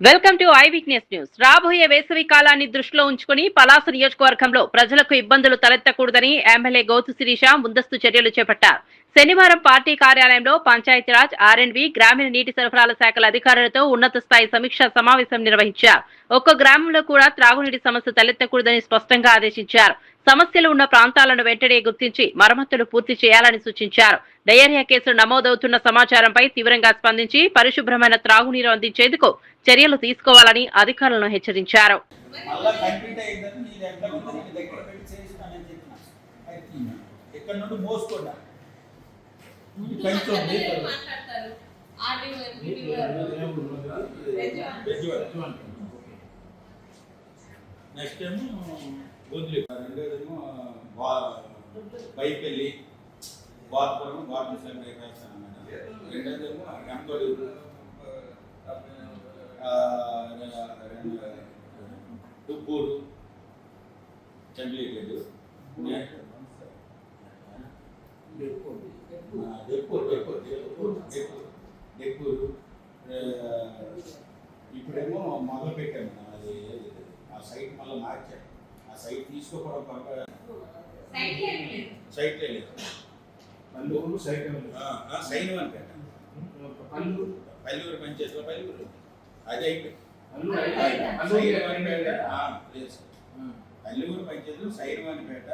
Welcome to I witness news. రాబోయే వేసవి కాలాన్ని దృష్టిలో ఉంచుకుని పలాస నియోజకవర్గంలో ప్రజలకు ఇబ్బందులు తలెత్తకూడదని ఎమ్మెల్యే గౌతు శిరీష ముందస్తు చర్యలు చేపట్టారు. శనివారం పార్టీ కార్యాలయంలో పంచాయతీరాజ్, ఆర్ఎండ్బి, గ్రామీణ నీటి సరఫరాల శాఖల అధికారులతో ఉన్నత స్థాయి సమీక్షా సమావేశం నిర్వహించారు. ఒక్క గ్రామంలో కూడా త్రాగునీటి సమస్య తలెత్తకూడదని స్పష్టంగా ఆదేశించారు. సమస్యలు ఉన్న ప్రాంతాలను వెంటనే గుర్తించి మరమ్మతులు పూర్తి చేయాలని సూచించారు. డయేరియా కేసులు నమోదవుతున్న సమాచారంపై తీవ్రంగా స్పందించి పరిశుభ్రమైన త్రాగునీరు అందించేందుకు చర్యలు తీసుకోవాలని అధికారులను హెచ్చరించారు. నెక్స్ట్ ఏమో గొంతులు, రెండోదేమో బైపెల్లి, బాత్పురం, బాత్రూమ్ సెంటర్ వేస్తాను అన్నమాట. రెండోదేమో ఎంతోడు, దుబ్బూరు, చంద్లీగడ్డు, డెప్పూరు. ఇప్పుడేమో మొదలు పెట్టాము. అది ఆ సైట్ మళ్ళీ మార్చారు. ఆ సైట్ తీసుకోవడం సైట్ లేదు. పల్లూరు సైన్వన్పేట, పల్లూరు పంచాయతీలో పల్లూరు అది అయిపోయింది. పల్లూరు పంచాయతీలో సైన్వన్పేట,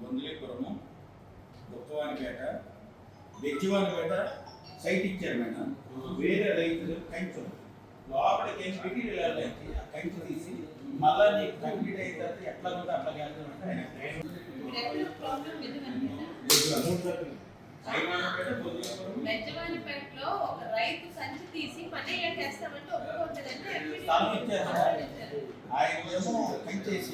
బొందులీపురము, గొప్పవానిపేట, బెజ్జివానిపేట సైట్ ఇచ్చారు మేడం. వేరే రైతులు కంచెం లోపలికి పెట్టి ఆ కంచె తీసి మళ్ళా నీకు కంప్లీట్ అయిన తర్వాత ఎట్లా ఉందో అట్లా బెజ్జవానిపేటలో ఒక రైతు సంచి తీసి మనీ చేస్తామంటే ఒప్పుకోవట్లేదంటే ఆయన కంచేసి